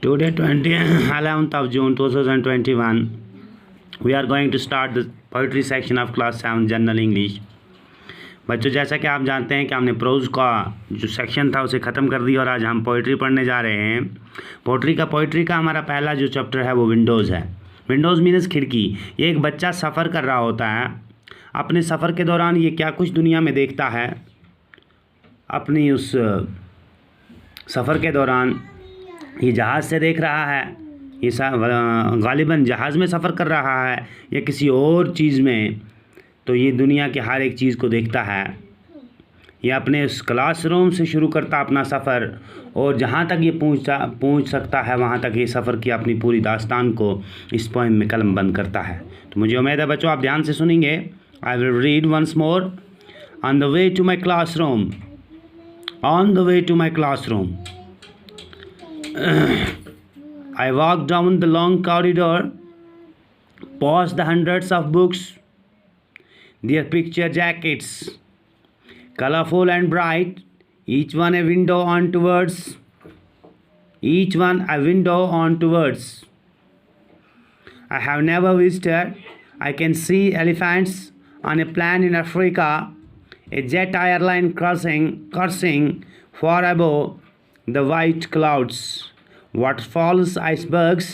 Today, 11th of June 2021, we are going to start the poetry section of class 7 general English. बच्चों, जैसा कि आप जानते हैं कि हमने प्रोज का जो सेक्शन था उसे ख़त्म कर दिया और आज हम पोइट्री पढ़ने जा रहे हैं। पोइट्री का हमारा पहला जो चैप्टर है वो विंडोज़ है। विंडोज़ मीन्स खिड़की। ये एक बच्चा सफ़र कर रहा होता है। अपने सफ़र के दौरान ये क्या कुछ दुनिया में देखता है, अपनी उस सफ़र के दौरान ये जहाज़ से देख रहा है, ये गालिबन जहाज़ में सफ़र कर रहा है या किसी और चीज़ में, तो ये दुनिया के हर एक चीज़ को देखता है। ये अपने उस क्लासरूम से शुरू करता अपना सफ़र और जहाँ तक ये पहुँच सकता है वहाँ तक ये सफ़र की अपनी पूरी दास्तान को इस पोएम में कलम बंद करता है। तो मुझे उम्मीद है बच्चों आप ध्यान से सुनेंगे। I will read once more. On the way to my classroom, on the way to my classroom, I walked down the long corridor, past the hundreds of books, their picture jackets, colorful and bright, each one a window onwards, each one a window onwards. I have never visited. I can see elephants on a plane in Africa, a jet airline crossing far above the white clouds, waterfalls, icebergs,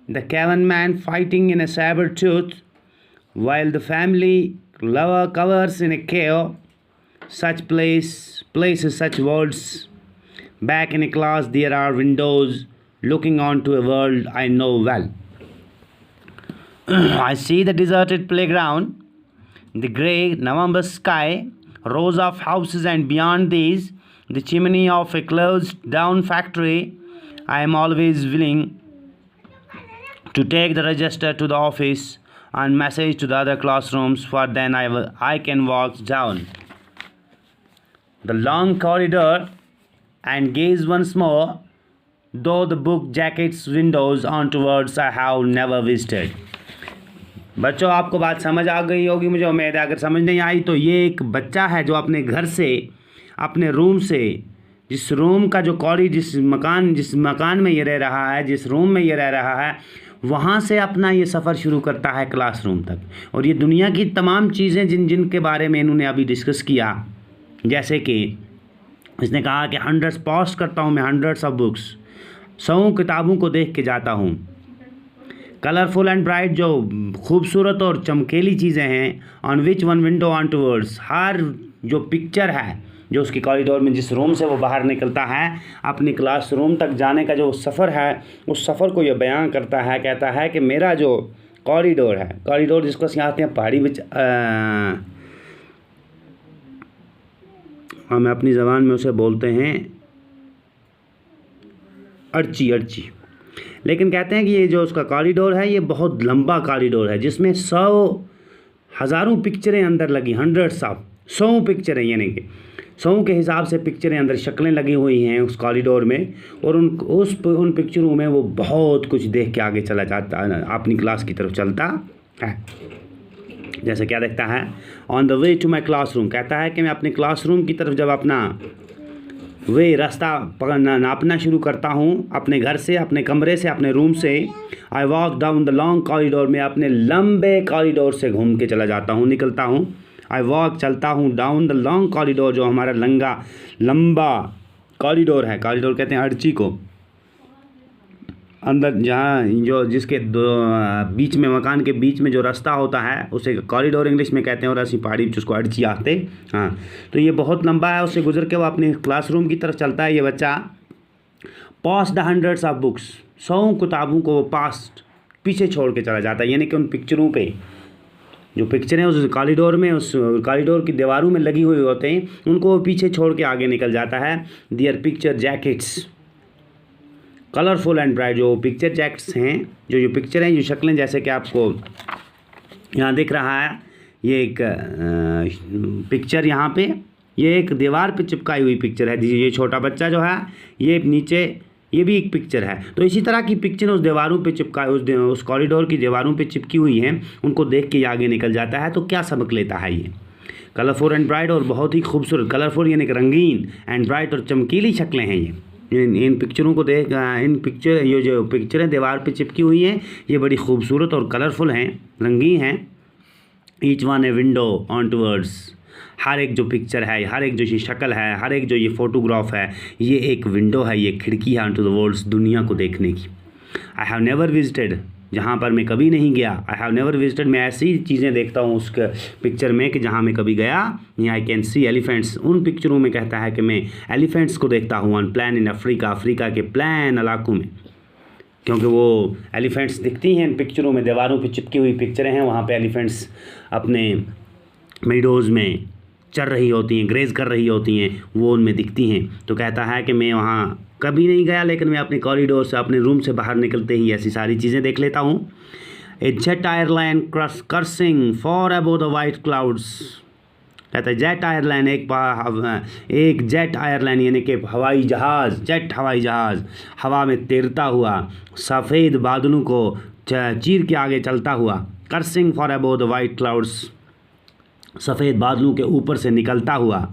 the caveman fighting in a saber tooth, while the family lover covers in a cave. Such places, such worlds. Back in a class, there are windows looking onto a world I know well. I see the deserted playground, the grey November sky, rows of houses, and beyond these, the chimney of a closed-down factory. I am always willing to take the register to the office and message to the other classrooms, for then I can walk down the long corridor and gaze once more, though the book jackets windows onwards I have never visited. बच्चों, आपको बात समझ आ गई होगी, मुझे उम्मीद है। अगर समझ नहीं आई तो ये एक बच्चा है जो अपने घर से, अपने रूम से, जिस रूम का जो जिस मकान में ये रह रहा है, जिस रूम में ये रह रहा है, वहाँ से अपना ये सफ़र शुरू करता है क्लासरूम तक। और ये दुनिया की तमाम चीज़ें जिनके बारे में इन्होंने अभी डिस्कस किया, जैसे कि इसने कहा कि हंड्रेड्स पास करता हूँ मैं, हंड्रेड्स ऑफ बुक्स, 100 किताबों को देख के जाता हूँ। कलरफुल एंड ब्राइट, जो खूबसूरत और चमकीली चीज़ें हैं। On which one window on towards, हर जो पिक्चर है जो उसकी कॉरिडोर में, जिस रूम से वो बाहर निकलता है अपनी क्लासरूम तक जाने का जो सफ़र है, उस सफ़र को ये बयान करता है। कहता है कि मेरा जो कॉरिडोर है, कॉरिडोर जिसको सिखाते हैं पहाड़ी में, हम अपनी ज़बान में उसे बोलते हैं अर्ची। लेकिन कहते हैं कि ये जो उसका कॉरिडोर है ये बहुत लंबा कॉरिडोर है, जिसमें 100,000 पिक्चरें अंदर लगी, हंड्रेड्स ऑफ 100 पिक्चरें, यानी कि 100 के हिसाब से पिक्चरें अंदर, शक्लें लगी हुई हैं उस कॉरिडोर में। और उन पिक्चरों में वो बहुत कुछ देख के आगे चला जाता है, अपनी क्लास की तरफ चलता है। जैसे क्या देखता है, on the way to my classroom, कहता है कि मैं अपने क्लासरूम की तरफ जब अपना वे रास्ता नापना शुरू करता हूँ, अपने घर से, अपने कमरे से, अपने रूम से, I walk down the long corridor, में अपने लंबे कॉरिडोर से घूम के चला जाता हूँ, निकलता हूँ। आई वॉक, चलता हूँ, डाउन द लॉन्ग कॉरिडोर, जो हमारा लंबा कॉरिडोर है। कॉरिडोर कहते हैं अर्ची को। अंदर जहाँ जो जिसके बीच में, मकान के बीच में जो रास्ता होता है उसे कॉरिडोर इंग्लिश में कहते हैं, और ऐसी पहाड़ी जिसको अर्ची आते। हाँ, तो ये बहुत लंबा है। उससे गुजर के वो अपने क्लासरूम की तरफ चलता है ये बच्चा। पास द हंड्रेड्स ऑफ बुक्स, 100 किताबों को वो पीछे छोड़ के चला जाता है, यानी कि उन पिक्चरों पे, जो पिक्चरें उस कॉरिडोर में, उस कॉरिडोर की दीवारों में लगी हुई होते हैं, उनको वो पीछे छोड़ के आगे निकल जाता है। Their picture jackets, colourful and bright, जो पिक्चर जैकेट्स हैं, जो पिक्चर हैं, जो शक्लें, जैसे कि आपको यहाँ दिख रहा है, ये एक पिक्चर यहाँ पे, ये एक दीवार पे चिपकाई हुई पिक्चर है। ये छोटा बच्चा जो है, ये नीचे, ये भी एक पिक्चर है। तो इसी तरह की पिक्चर उस दीवारों पे उस कॉरिडोर की दीवारों पे चिपकी हुई हैं, उनको देख के आगे निकल जाता है। तो क्या सबक लेता है ये? कलरफुल एंड ब्राइट, और बहुत ही खूबसूरत, कलरफुल यानी कि रंगीन, एंड ब्राइट और चमकीली शक्लें हैं ये। इन पिक्चरों को देख, इन पिक्चर, ये जो पिक्चरें दीवार पे चिपकी हुई हैं ये बड़ी खूबसूरत और कलरफुल हैं, रंगीन हैं। Each one a window on towards, हर एक जो पिक्चर है, हर एक जो ये शक्ल है, हर एक जो ये फ़ोटोग्राफ है, ये एक विंडो है, ये खिड़की है ऑन टू द वर्ल्ड्स, दुनिया को देखने की। आई हैव नेवर विजिटेड, जहाँ पर मैं कभी नहीं गया। आई हैव नेवर विजिटेड, मैं ऐसी चीज़ें देखता हूँ उस पिक्चर में कि जहाँ मैं कभी गया। आई कैन सी एलिफेंट्स, उन पिक्चरों में कहता है कि मैं एलिफेंट्स को देखता हूँ on plan in Africa, Africa के प्लान इलाकों में, क्योंकि वो एलिफेंट्स दिखती हैं इन पिक्चरों में, दीवारों पे चिपकी हुई पिक्चरें हैं, वहाँ पे एलिफेंट्स अपने मेडोज़ में चल रही होती हैं, ग्रेज कर रही होती हैं, वो उनमें दिखती हैं। तो कहता है कि मैं वहाँ कभी नहीं गया, लेकिन मैं अपने कॉरिडोर से, अपने रूम से बाहर निकलते ही ऐसी सारी चीज़ें देख लेता हूँ। A jet airline cruising for above the white clouds, कहता है जेट एयरलाइन, एक जेट एयरलाइन यानी कि हवाई जहाज़, जेट हवाई जहाज़ हवा में तैरता हुआ, सफ़ेद बादलों को चीर के आगे चलता हुआ, cursing for above the white clouds, सफ़ेद बादलों के ऊपर से निकलता हुआ,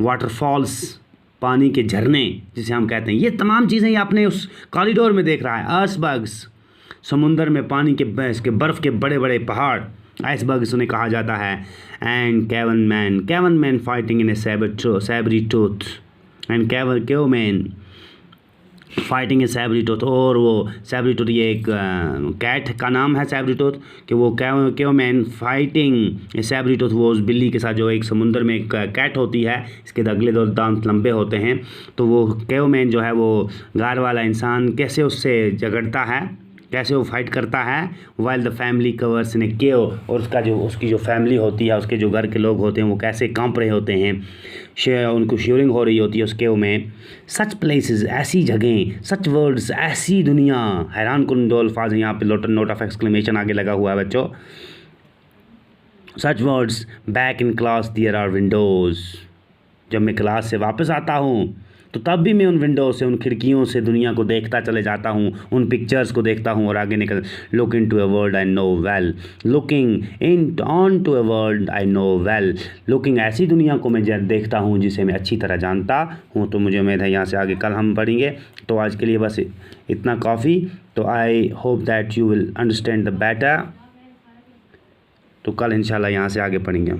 वाटरफॉल्स, पानी के झरने जिसे हम कहते हैं, ये तमाम चीज़ें ये अपने उस कॉरिडोर में देख रहा है। आइसबर्ग्स, समुंदर में पानी के बर्फ़ के बड़े बड़े पहाड़, आइसबर्ग्स उन्हें कहा जाता है। And caveman fighting in a sabre tooth, and caveman fighting a sabre tooth, और वो सैबरी टूथ ये एक कैट का नाम है सैबरी टूथ, कि वो कैवमैन फाइटिंग ए सैबरी टूथ, वो उस बिल्ली के साथ, जो एक समुंदर में एक कैट होती है, इसके अगले दो दांत लंबे होते हैं, तो वो कैवमैन जो है वो गार वाला इंसान कैसे उससे झगड़ता है, कैसे वो फाइट करता है। वाइल द फैमिली कवर्स इन ए केव, और उसकी जो फैमिली होती है, उसके जो घर के लोग होते हैं वो कैसे कांप रहे होते हैं, उनको शिवरिंग हो रही होती है उस केव में। सच प्लेसेस, ऐसी जगहें, सच वर्ड्स, ऐसी दुनिया, हैरान कुन दो अल्फाज हैं यहाँ पे, नोट ऑफ एक्सक्लेमेशन आगे लगा हुआ है बच्चों। Such words back in class there are windows, जब मैं क्लास से वापस आता हूँ तो तब भी मैं उन विंडो से, उन खिड़कियों से दुनिया को देखता चले जाता हूँ, उन पिक्चर्स को देखता हूँ और आगे निकल। Look into a world I know well, looking in onto a world I know well, looking, ऐसी दुनिया को मैं देखता हूँ जिसे मैं अच्छी तरह जानता हूँ। तो मुझे उम्मीद है यहाँ से आगे कल हम पढ़ेंगे। तो आज के लिए बस इतना काफ़ी। तो I hope that you will understand the better. तो कल इंशाल्लाह यहाँ से आगे पढ़ेंगे।